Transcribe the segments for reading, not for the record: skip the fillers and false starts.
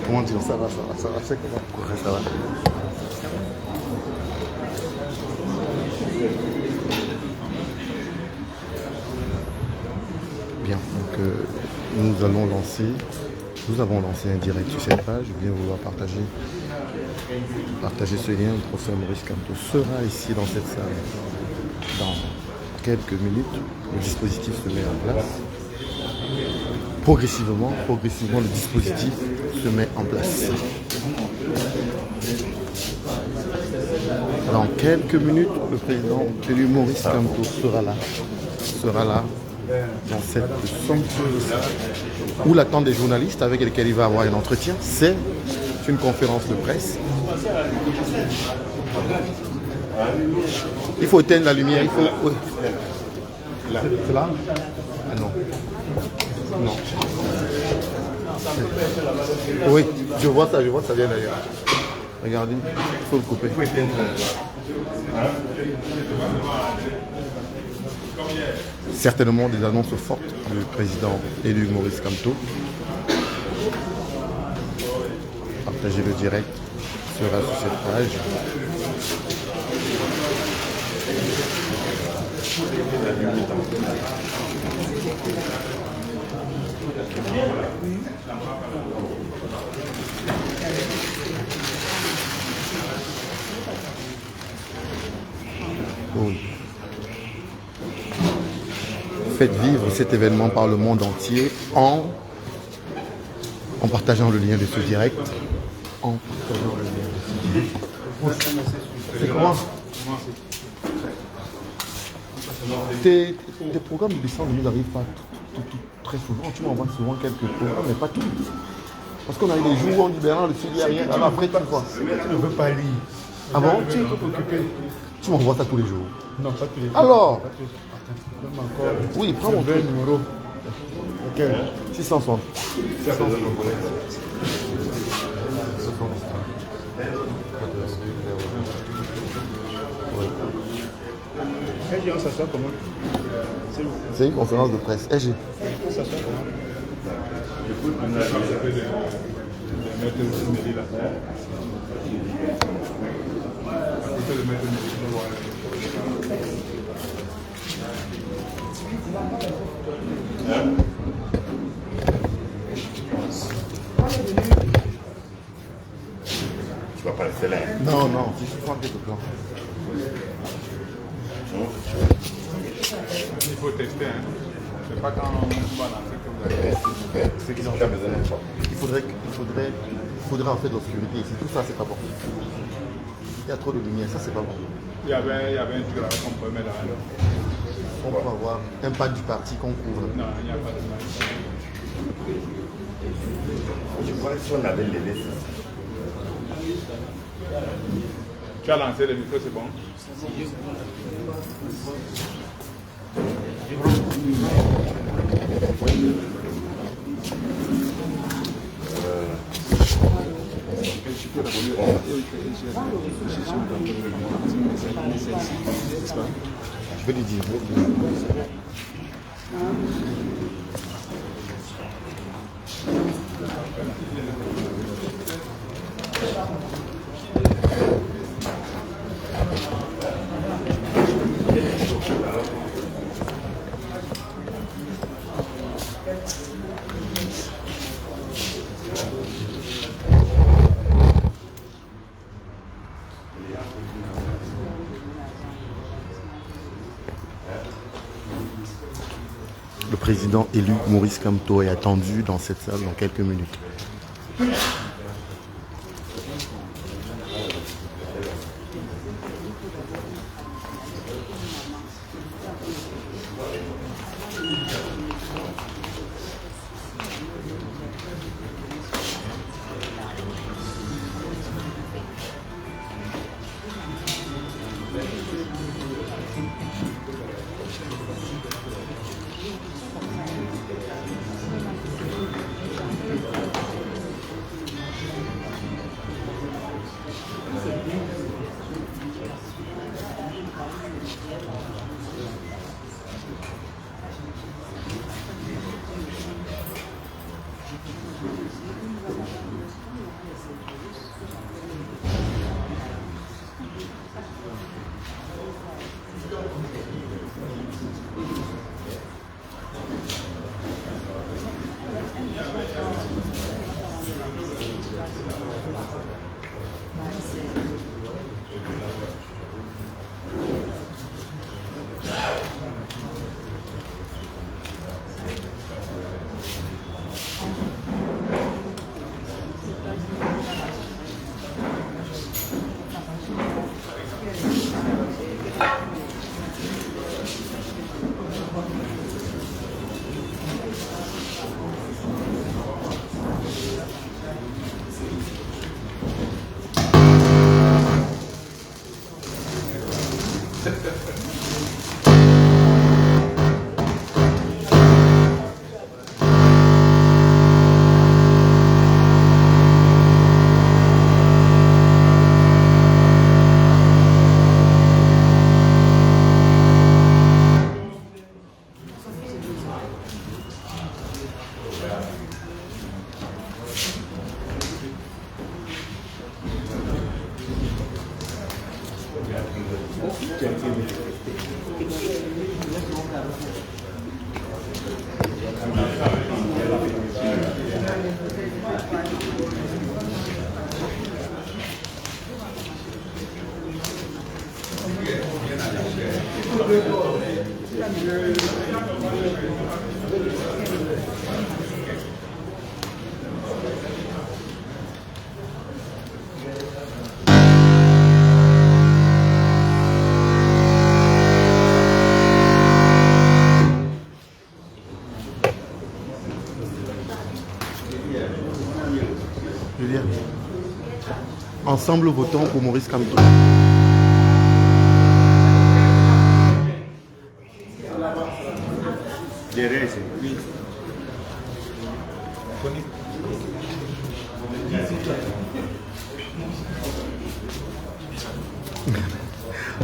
Comment dire, ça va, c'est comment ça va. Bien, donc nous avons lancé un direct sur cette page. Je viens vouloir partager ce lien. Le professeur Maurice Kamto sera ici dans cette salle dans quelques minutes. Le dispositif se met en place. Progressivement, le dispositif se met en place. Dans quelques minutes, le président élu Maurice Kamto sera là dans cette somptueuse salle où l'attente des journalistes avec lesquels il va avoir un entretien, c'est une conférence de presse. Il faut éteindre la lumière, il faut... Oui. C'est là? Ah non. Non. Oui, je vois ça vient d'ailleurs. Regardez, il faut le couper. Certainement des annonces fortes du président élu Maurice Kamto. Partagez le direct sera sur cette page. Oui. Faites vivre cet événement par le monde entier en partageant le lien de ce direct. C'est comment? Tes programmes de descente ne nous arrivent pas très souvent. Tu m'envoies souvent quelques programmes, mais pas tout. Parce qu'on a eu des jours où on libère le sud, il n'y a rien. Alors après, tu vois. Tu ne veux pas lire. Ah bon? Tu es occupé. Tu m'envoies ça tous les jours. Non, pas tous les jours. Alors? Encore. Oui, prends mon numéro. Lequel? 660. 660. Et on s'assoit comment? C'est une conférence de presse. SG. On s'assoit comment? Tu vas pas rester là. Non, si je prends quelques plans. Il faut tester. Hein. C'est pas quand on va lancer que vous allez. C'est qu'ils ont fait besoin. Il faudrait en fait l'obscurité ici. Tout ça, c'est pas bon. Il y a trop de lumière, ça, c'est pas bon. Il y avait un truc là qu'on peut mettre là. On peut avoir un pas du parti qu'on couvre. Non, il n'y a pas de mal. Je crois que si on avait levé ça. Tu as lancé le micro, c'est bon? Je vais lui dire. Le président élu Maurice Kamto est attendu dans cette salle dans quelques minutes. Julien, ensemble votons pour Maurice Kamto.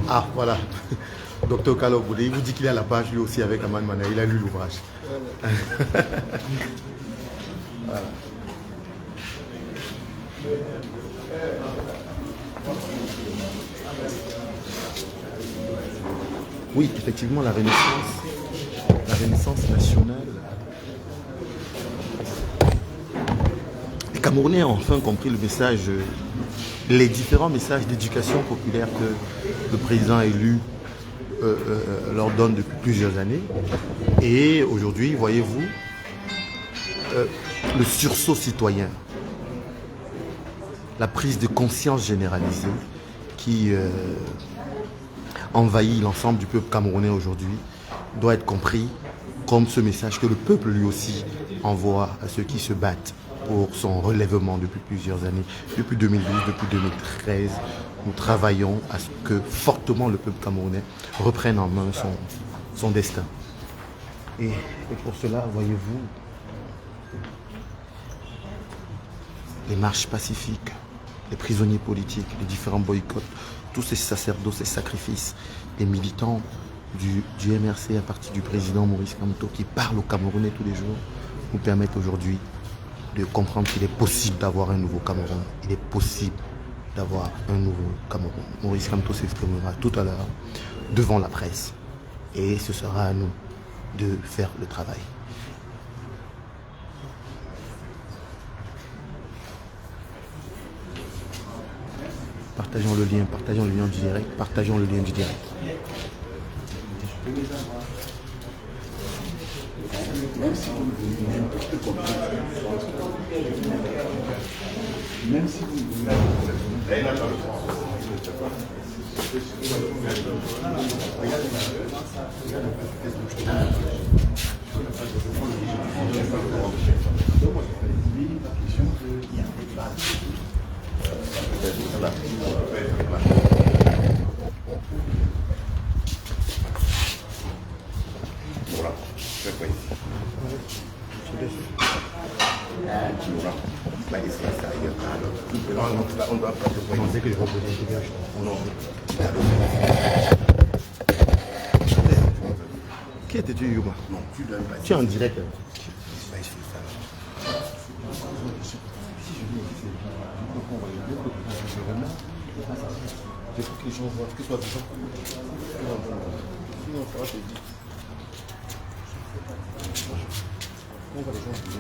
Ah, voilà. Docteur Kalo Boudé, il vous dit qu'il est à la page lui aussi avec Aman Mana. Il a lu l'ouvrage. Voilà. Oui, effectivement, la Renaissance nationale. Les Camerounais ont enfin compris le message, les différents messages d'éducation populaire que le président élu leur donne depuis plusieurs années. Et aujourd'hui, voyez-vous, le sursaut citoyen, la prise de conscience généralisée qui envahit l'ensemble du peuple camerounais aujourd'hui doit être compris comme ce message que le peuple lui aussi envoie à ceux qui se battent pour son relèvement depuis plusieurs années. Depuis 2012, depuis 2013, nous travaillons à ce que fortement le peuple camerounais reprenne en main son destin. Et pour cela, voyez-vous, les marches pacifiques, les prisonniers politiques, les différents boycotts, tous ces sacerdoces, ces sacrifices, les militants du MRC à partir du président Maurice Kamto qui parle aux Camerounais tous les jours, nous permettent aujourd'hui de comprendre qu'il est possible d'avoir un nouveau Cameroun. Il est possible d'avoir un nouveau Cameroun. Maurice Kamto s'exprimera tout à l'heure devant la presse et ce sera à nous de faire le travail. Partageons le lien du direct, partageons le lien du direct. Même si vous Qui étais-tu, Yuma? Non, tu es en direct. Il faut que les gens voient que ce soit vivant. Sinon, ça va te dire. On va les gens vivre.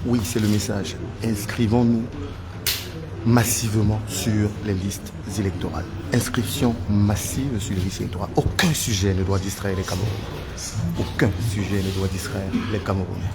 Oui, c'est le message. Inscrivons-nous massivement sur les listes électorales. Inscription massive sur les listes électorales. Aucun sujet ne doit distraire les Camerounais. Aucun sujet ne doit distraire les Camerounais.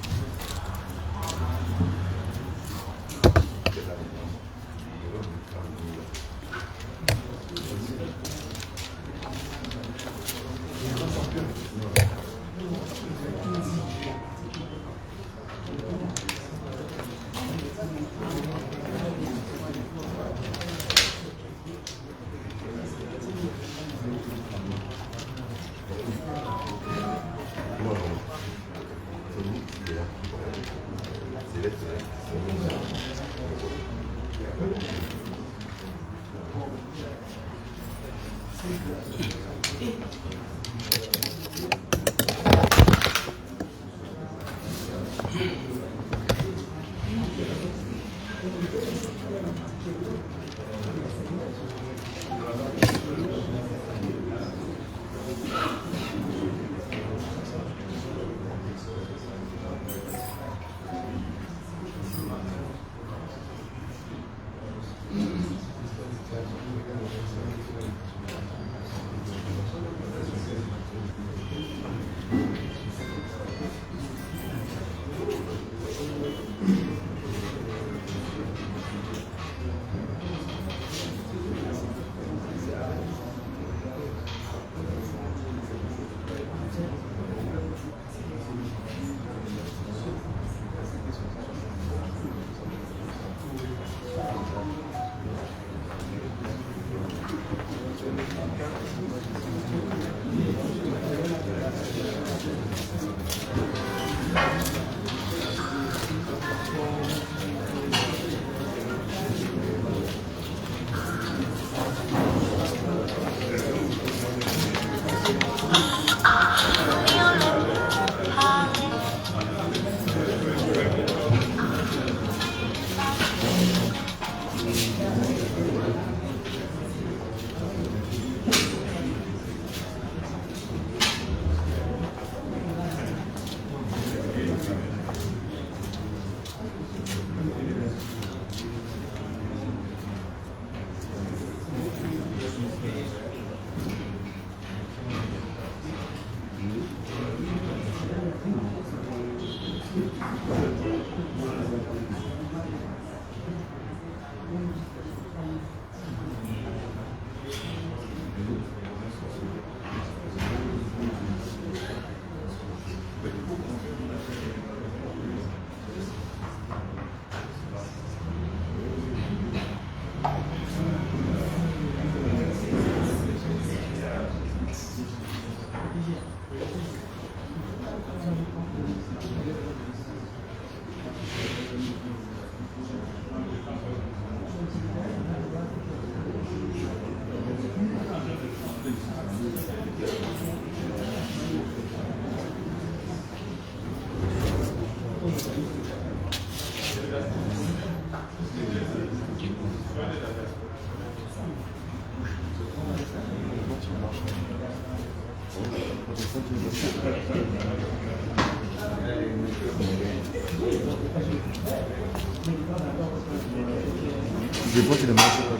Je vois qu'il ne mange pas.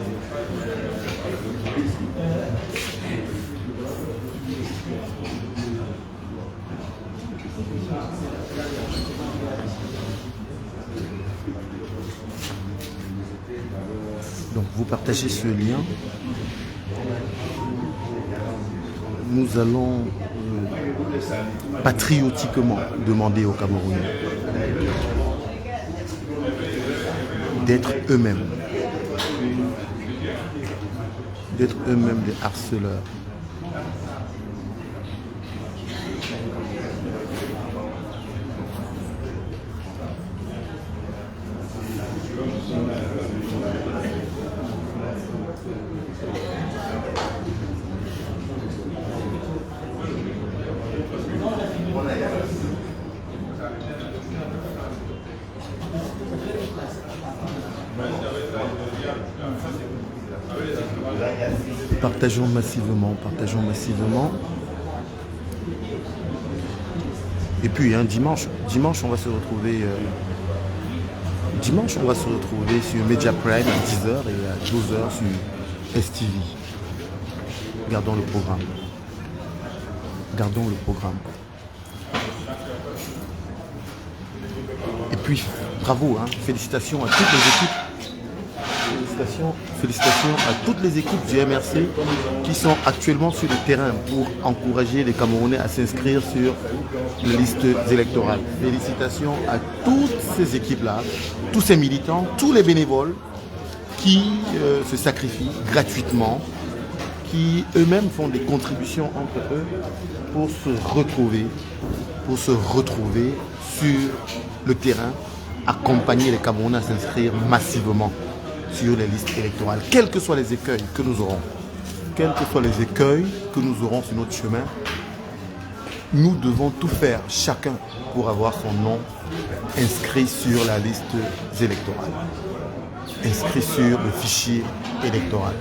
Donc vous partagez ce lien. Nous allons patriotiquement demander aux Camerounais d'être eux-mêmes. D'être eux-mêmes des harceleurs. Partageons massivement, partageons massivement. Et puis dimanche on va se retrouver. Dimanche on va se retrouver sur Media Prime à 10h et à 12h sur STV. Gardons le programme. Gardons le programme. Et puis bravo, hein, félicitations à toutes les équipes. Félicitations à toutes les équipes du MRC qui sont actuellement sur le terrain pour encourager les Camerounais à s'inscrire sur les listes électorales. Félicitations à toutes ces équipes-là, tous ces militants, tous les bénévoles qui se sacrifient gratuitement, qui eux-mêmes font des contributions entre eux pour se retrouver sur le terrain, accompagner les Camerounais à s'inscrire massivement sur les listes électorales, quels que soient les écueils que nous aurons, sur notre chemin, nous devons tout faire, chacun, pour avoir son nom inscrit sur la liste électorale, inscrit sur le fichier électoral.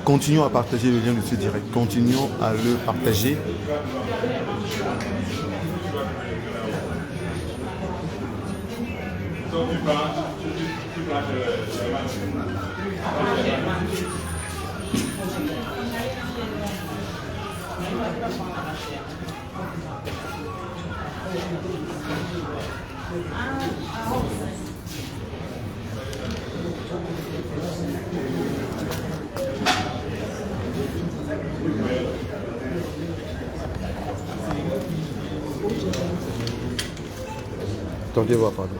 Continuons à partager le lien de ce direct, continuons à le partager. Attendez voir, pardon.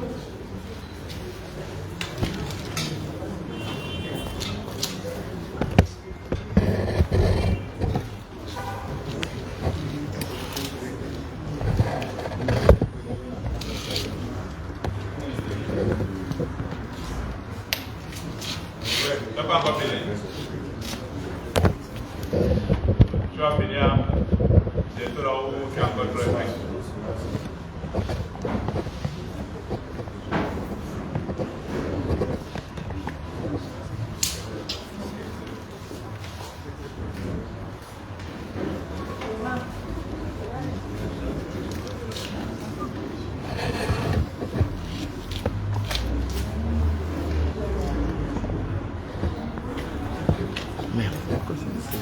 Tu vas finir bientôt là où tu as encore le réflexe. Merde, pourquoi c'est ça?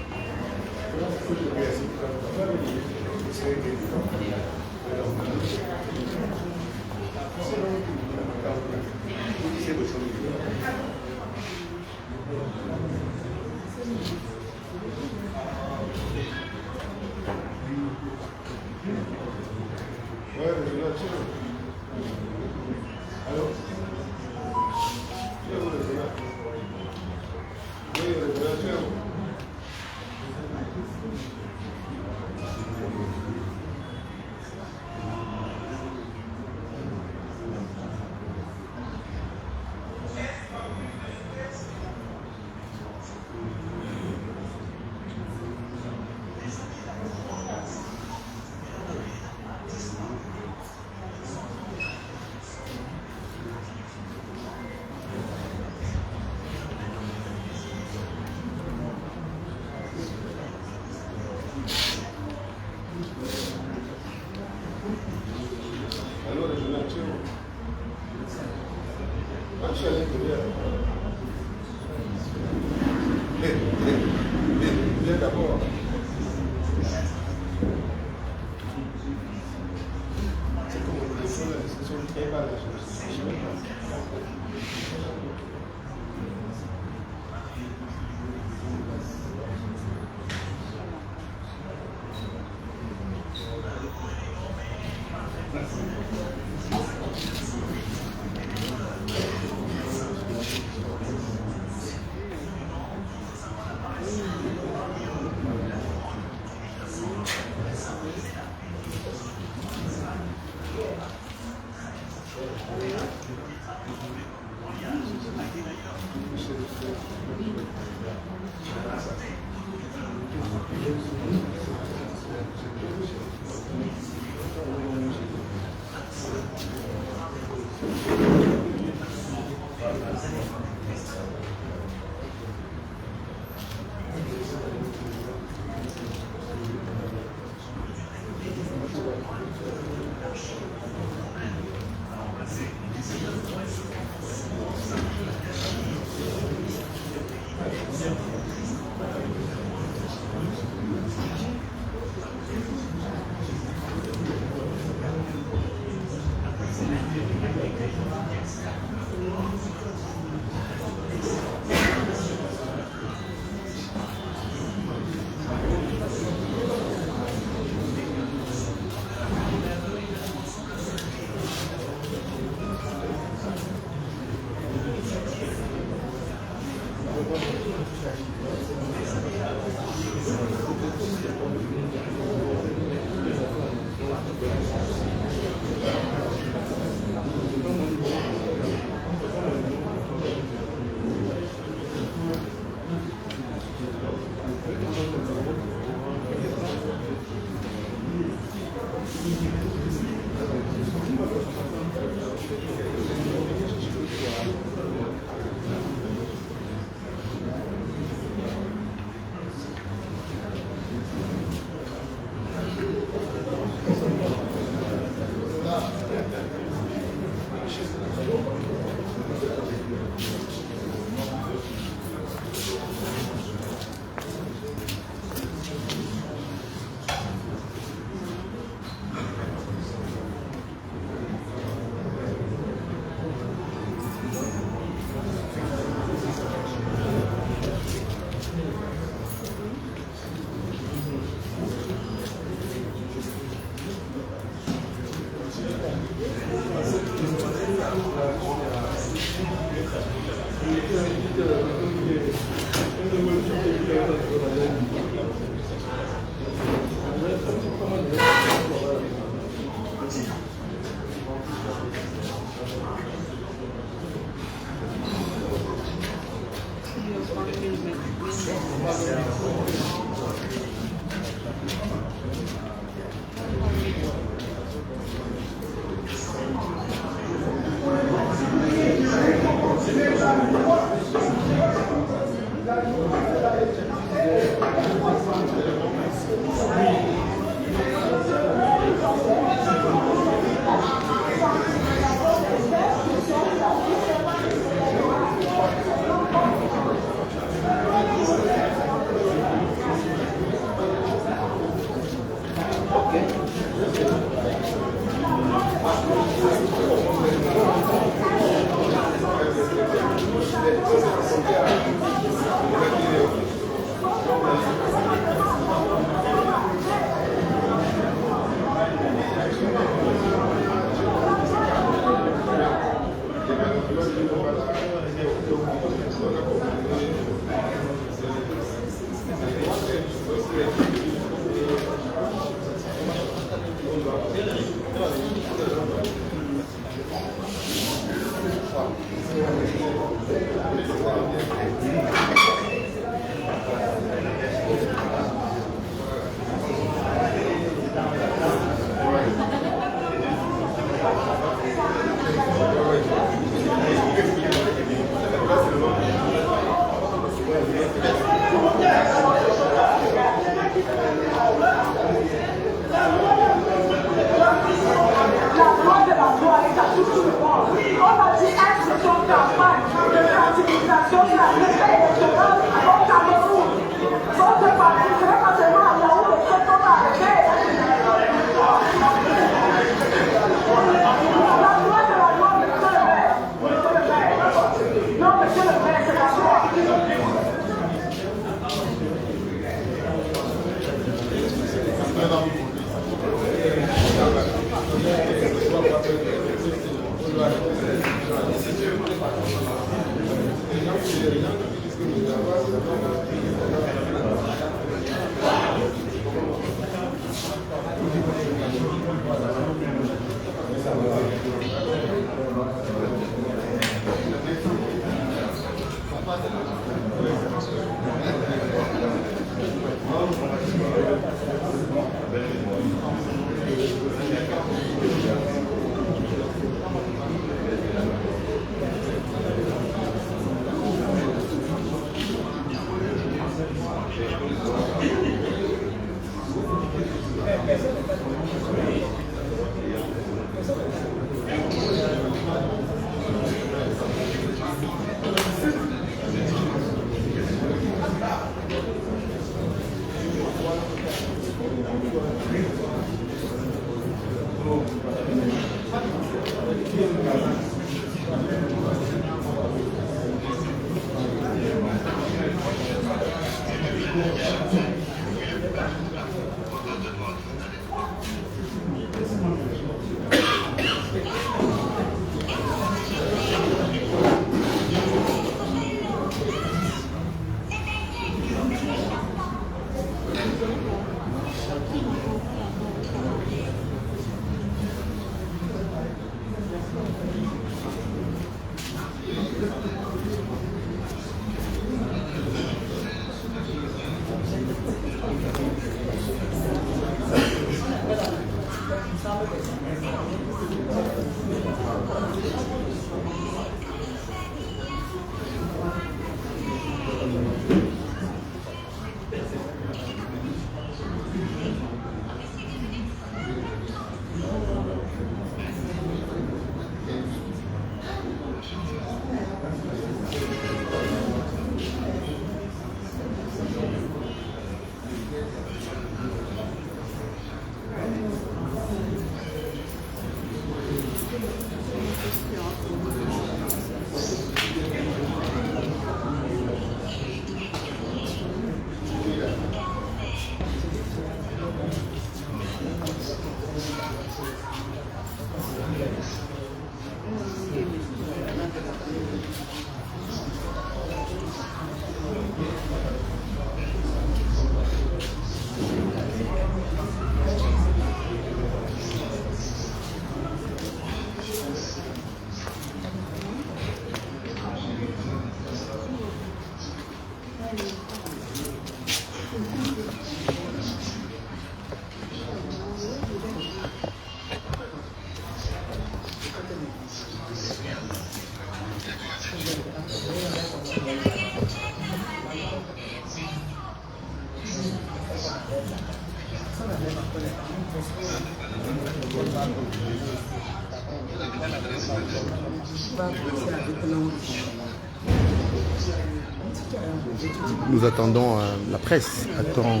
Nous attendons, la presse attend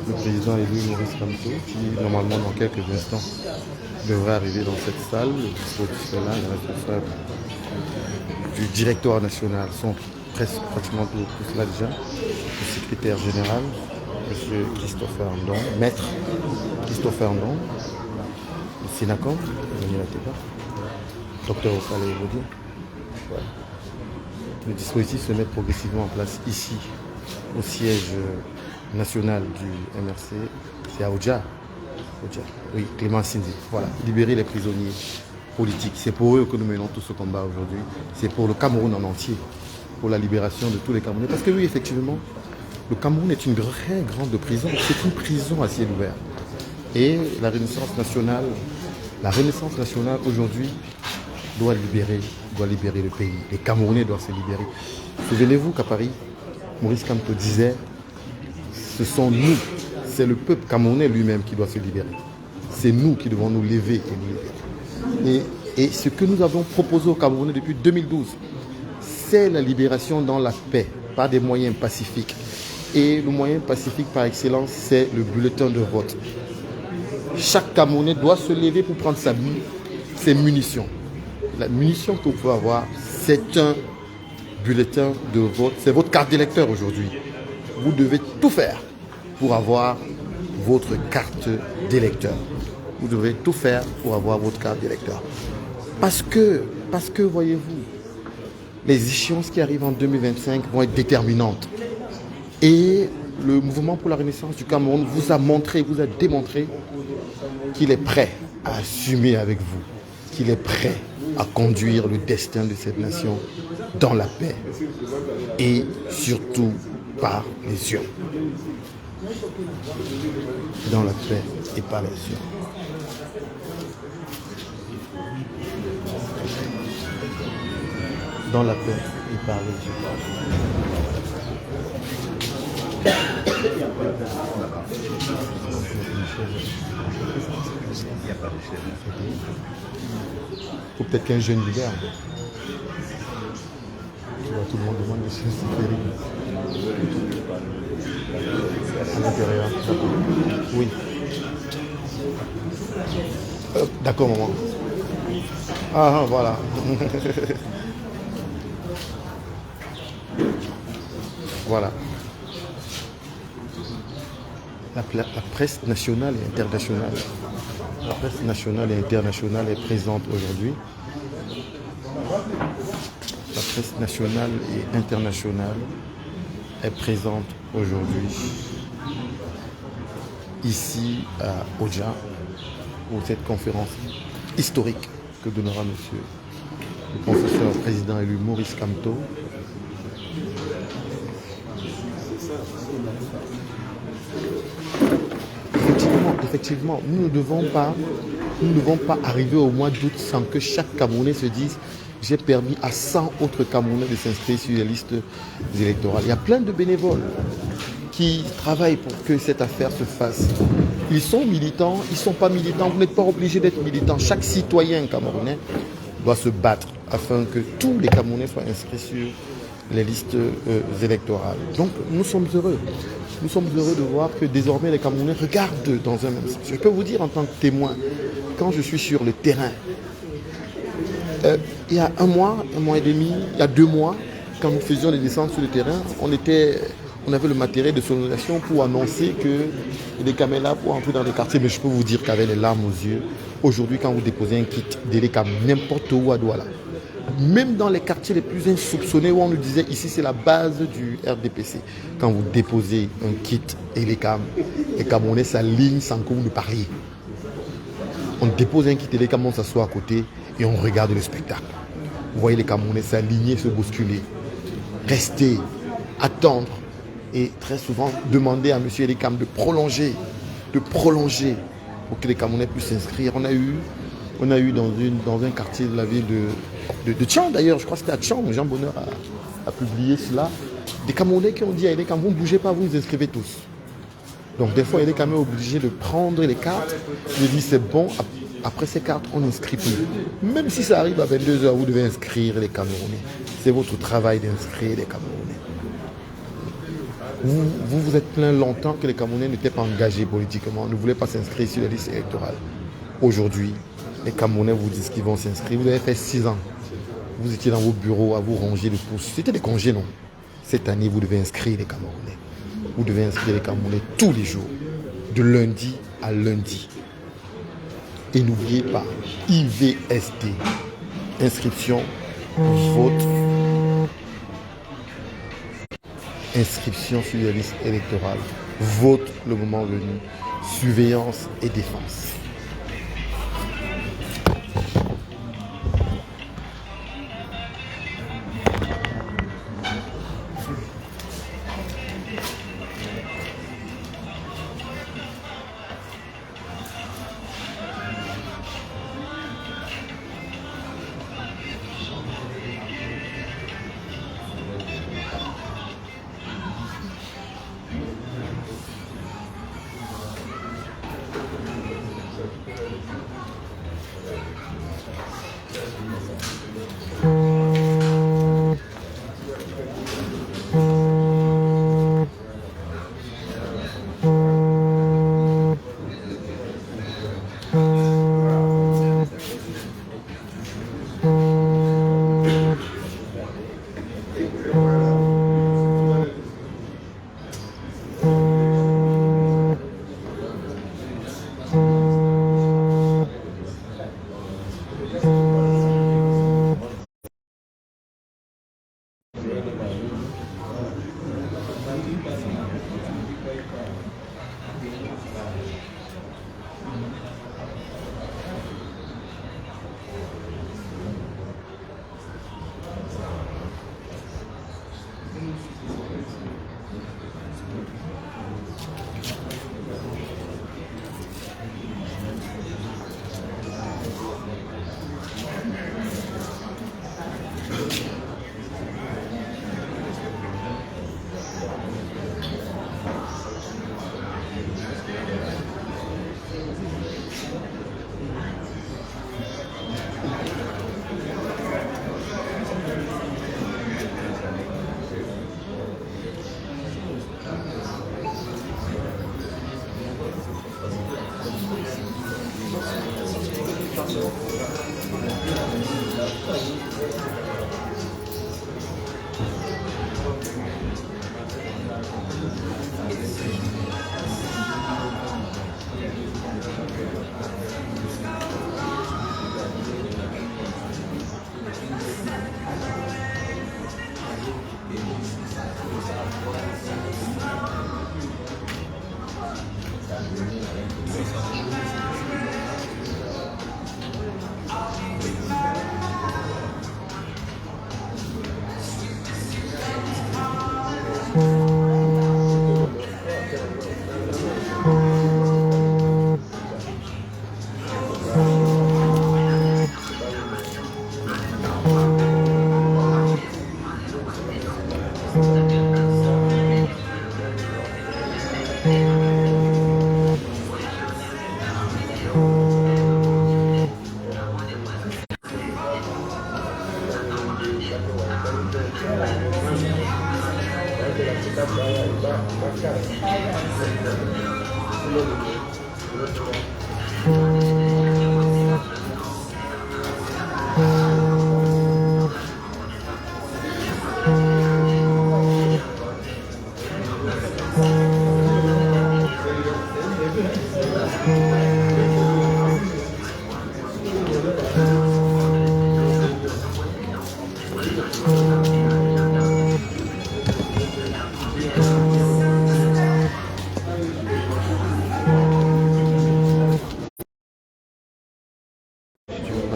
le président élu Maurice Kamto, qui normalement dans quelques instants devrait arriver dans cette salle. Le dispositif là, les responsables du directoire national sont presque pratiquement tous là déjà. Le secrétaire général, M. Christopher Ndong, maître Christopher Ndong, le Sénacom, Daniel Ateba, docteur Opale Evodie. Voilà. Le dispositif se met progressivement en place ici, au siège national du MRC, c'est à Oja. Oui, Clément Sindi. Voilà, libérer les prisonniers politiques. C'est pour eux que nous menons tout ce combat aujourd'hui. C'est pour le Cameroun en entier, pour la libération de tous les Camerounais. Parce que oui, effectivement, le Cameroun est une très grande prison. C'est une prison à ciel ouvert. Et la Renaissance nationale aujourd'hui doit libérer le pays. Les Camerounais doivent se libérer. Souvenez-vous qu'à Paris, Maurice Kamto disait, ce sont nous, c'est le peuple camerounais lui-même qui doit se libérer. C'est nous qui devons nous lever et nous libérer. Et ce que nous avons proposé aux Camerounais depuis 2012, c'est la libération dans la paix, par des moyens pacifiques. Et le moyen pacifique par excellence, c'est le bulletin de vote. Chaque Camerounais doit se lever pour prendre ses munitions. La munition que vous pouvez avoir, c'est un bulletin de vote. C'est votre carte d'électeur aujourd'hui. Vous devez tout faire pour avoir votre carte d'électeur. Vous devez tout faire pour avoir votre carte d'électeur. Parce que, voyez-vous, les échéances qui arrivent en 2025 vont être déterminantes. Et le mouvement pour la Renaissance du Cameroun vous a démontré qu'il est prêt à assumer avec vous, qu'il est prêt à conduire le destin de cette nation dans la paix et surtout par les urnes. Dans la paix et par les urnes. Dans la paix et par les urnes. Ou peut-être qu'un jeune libère. Tout le monde demande de se séparer. À l'intérieur. Oui. D'accord, maman. Ah, voilà. Voilà. La presse nationale et internationale. La presse nationale et internationale est présente aujourd'hui. La presse nationale et internationale est présente aujourd'hui ici à Oja pour cette conférence historique que donnera monsieur le professeur président élu Maurice Kamto. Effectivement, nous ne devons pas arriver au mois d'août sans que chaque Camerounais se dise j'ai permis à 100 autres Camerounais de s'inscrire sur les listes électorales. Il y a plein de bénévoles qui travaillent pour que cette affaire se fasse. Ils sont militants, ils ne sont pas militants, vous n'êtes pas obligés d'être militants. Chaque citoyen camerounais doit se battre afin que tous les Camerounais soient inscrits sur les listes électorales. Donc nous sommes heureux. Nous sommes heureux de voir que désormais les Camerounais regardent dans un même sens. Je peux vous dire en tant que témoin, quand je suis sur le terrain, il y a un mois et demi, il y a 2 mois, quand nous faisions les descentes sur le terrain, on avait le matériel de sonorisation pour annoncer que les caméras pour entrer dans les quartiers. Mais je peux vous dire qu'avec les larmes aux yeux, aujourd'hui quand vous déposez un kit d'Elecam n'importe où à Douala, même dans les quartiers les plus insoupçonnés où on nous disait ici c'est la base du RDPC, quand vous déposez un kit Elecam, les Camerounais s'alignent sans que vous ne parliez. On dépose un kit Elecam, on s'assoit à côté et on regarde le spectacle. Vous voyez les Camerounais s'aligner, se bousculer, rester, attendre et très souvent demander à M. Elecam de prolonger pour que les Camerounais puissent s'inscrire. On a eu dans un quartier de la ville de Tchang d'ailleurs, je crois que c'était à Tchang, Jean Bonheur a publié cela, des Camerounais qui ont dit à Elecam, vous ne bougez pas, vous vous inscrivez tous. Donc des fois Elecam est obligé de prendre les cartes, de dire c'est bon, Après ces cartes, on n'inscrit plus. Même si ça arrive à 22 heures, vous devez inscrire les Camerounais. C'est votre travail d'inscrire les Camerounais. Vous êtes plaint longtemps que les Camerounais n'étaient pas engagés politiquement, ne voulaient pas s'inscrire sur les listes électorales. Aujourd'hui, les Camerounais vous disent qu'ils vont s'inscrire. Vous avez fait 6 ans. Vous étiez dans vos bureaux à vous ronger le pouce. C'était des congés, non? Cette année, vous devez inscrire les Camerounais. Vous devez inscrire les Camerounais tous les jours, de lundi à lundi. Et n'oubliez pas, IVSD, inscription, vote, inscription sur les listes électorales, vote le moment venu, surveillance et défense.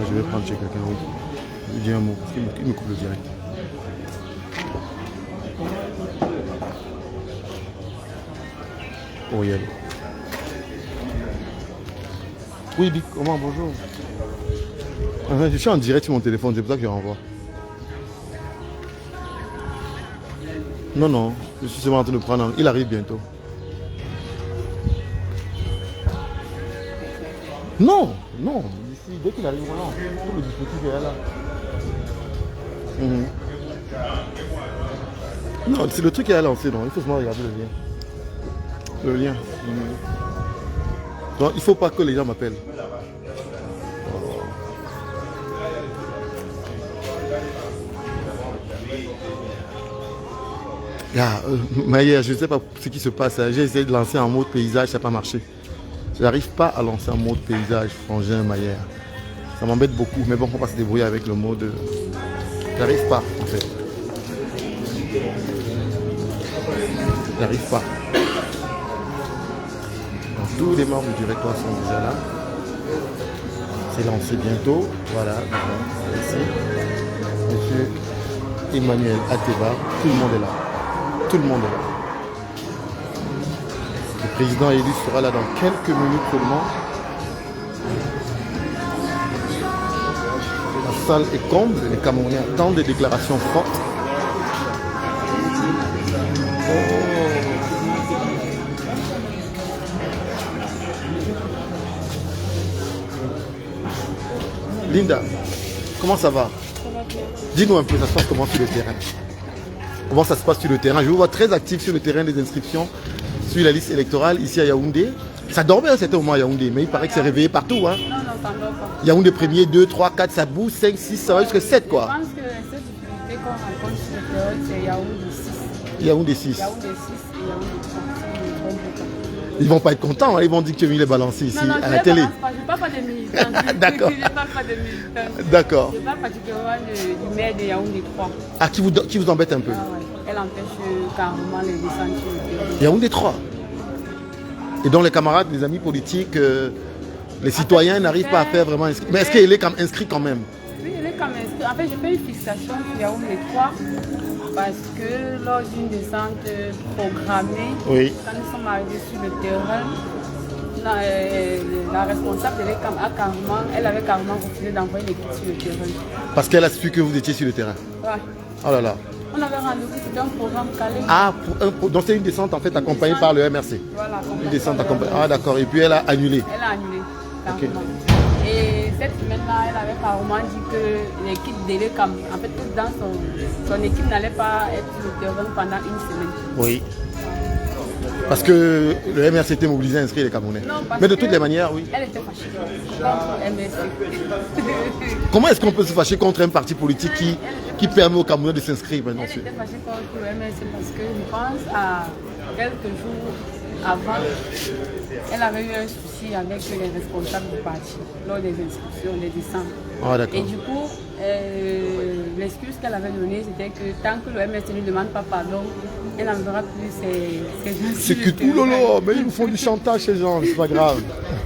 Je vais prendre chez quelqu'un d'autre. Il dit un mot, parce qu'il me coupe le direct. Oh, Yel. Oui, Bic, comment, bonjour. Je suis en direct sur mon téléphone, c'est pour ça que je renvoie. Non, non, je suis seulement en train de prendre. Il arrive bientôt. Non, Non, ici, dès qu'il arrive, voilà, tout le dispositif est là. Non, c'est le truc qui est à lancer, non. Il faut seulement regarder le lien. Le lien. Donc, il ne faut pas que les gens m'appellent. Maïa, je ne sais pas ce qui se passe. J'ai essayé de lancer en mode paysage, ça n'a pas marché. Je n'arrive pas à lancer en mode paysage, frangin, Maïa. Ça m'embête beaucoup, mais bon, on va se débrouiller avec le mode. J'arrive pas, en fait. J'arrive pas. Donc, tous les membres du directoire sont déjà là. C'est lancé bientôt. Voilà, ici. Monsieur Emmanuel Ateba, tout le monde est là. Tout le monde est là. Le président élu sera là dans quelques minutes seulement. La salle est comble, les Camerounais attendent des déclarations fortes. Linda, comment ça va? Dis-nous un peu, ça se passe comment sur le terrain? Comment ça se passe sur le terrain? Je vous vois très actif sur le terrain des inscriptions, sur la liste électorale ici à Yaoundé. Ça dormait à un certain moment à Yaoundé, mais il paraît que c'est réveillé partout. Hein. Non, ça ne dort pas. Yaoundé premier, 2, 3, 4, ça bouge, 5, 6, ça va jusqu'à 7 quoi. Je pense que cette difficulté qu'on rencontre sur le terrain, c'est Yaoundé 6. Yaoundé 6. Yaoundé 6 et Yaoundé 3. Ils vont pas être contents, hein. Ils vont dire que tu as mis les balancés ici Non, à la télé. Je ne parle pas des militants. D'accord. Je ne parle pas des militants. D'accord. Je parle particulièrement du maire de Yaoundé 3. Ah, qui vous embête un peu? Ah, ouais. Elle empêche carrément les descentes sur le terrain. Yaoundé 3. Et donc les camarades, les amis politiques, les citoyens n'arrivent pas à faire vraiment inscrit. Mais est-ce qu'il est inscrit quand même? Oui, il est quand même inscrit. En fait, j'ai fait une fixation sur Yaoundé 3 parce que lors d'une descente programmée, Oui. quand nous sommes arrivés sur le terrain, la responsable de l'ECAM elle avait carrément refusé d'envoyer l'équipe sur le terrain. Parce qu'elle a su que vous étiez sur le terrain. Ouais. Oh là là. On avait rendez-vous, c'était un programme calé. Ah, donc c'est une descente en fait accompagnée par le MRC. Voilà, Une descente accompagnée. Ah d'accord. Et puis elle a annulé. Elle a annulé, carrément. Ok. Et cette semaine-là, elle avait carrément dit que l'équipe de l'ECAM, en fait, dans son équipe n'allait pas être sur le terrain pendant une semaine. Oui. Parce que le MRC était mobilisé à inscrire les Camerounais. Non, parce mais de que toutes les manières, oui. Elle était fâchée contre MSC. Comment est-ce qu'on peut se fâcher contre un parti politique qui permet aux Camerounais de s'inscrire maintenant? Elle était fâchée contre le MSC parce que je pense à quelques jours avant, elle avait eu un souci avec les responsables du parti lors des inscriptions, des descentes. Ah d'accord. Et du coup, l'excuse qu'elle avait donnée, c'était que tant que le MSC ne demande pas pardon, elle n'enverra plus ses gens. C'est que tout lolo, mais ils nous font du chantage ces gens, c'est pas grave.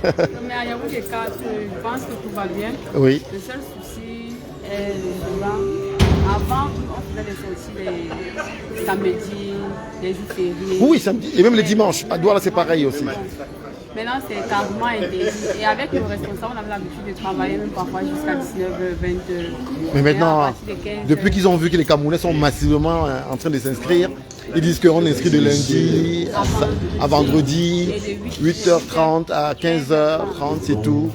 Mais à Yaoundé 4, je pense que tout va bien. Oui. Le seul souci est les gens. Avant, on faisait des sorties les samedis, les jours fériés. Oui, samedi, et même les dimanches. À Douala, c'est pareil aussi. Maintenant, c'est carrément interdit. Et avec nos responsables, on avait l'habitude de travailler même parfois jusqu'à 19h, 20h. Mais maintenant, à partir de 15h, depuis qu'ils ont vu que les Camerounais sont massivement en train de s'inscrire, ils disent qu'on inscrit de lundi à vendredi, 8h30 à 15h30, c'est tout.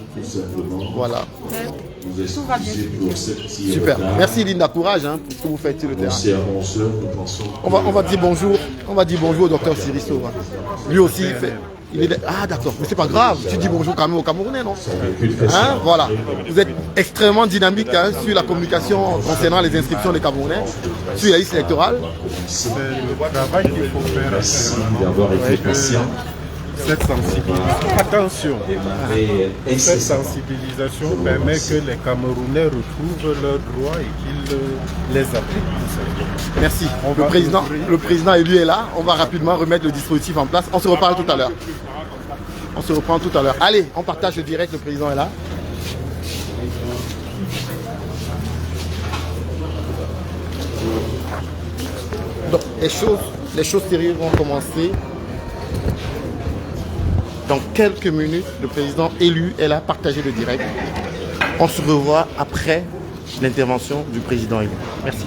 Voilà. tout va bien. Super. Merci Linda, courage hein, pour ce que vous faites sur le terrain. On va dire bonjour. On va dire bonjour au docteur Sirisso. Hein. Lui aussi, il est. Ah d'accord, mais c'est pas grave. Tu dis bonjour quand même aux Camerounais, non? Hein, voilà. Vous êtes extrêmement dynamique hein, sur la communication concernant les inscriptions des Camerounais, sur la liste électorale. C'est le travail qu'il faut faire. Merci d'avoir été patient. Cette sensibilisation, attention, cette sensibilisation permet que les Camerounais retrouvent leurs droits et qu'ils les appliquent. Merci. Le président élu est là. On va rapidement remettre le dispositif en place. On se reparle tout à l'heure. On se reprend tout à l'heure. Allez, on partage le direct. Le président est là. Donc, les choses sérieuses vont commencer. Dans quelques minutes, le président élu est là, partagé le direct. On se revoit après l'intervention du président élu. Merci.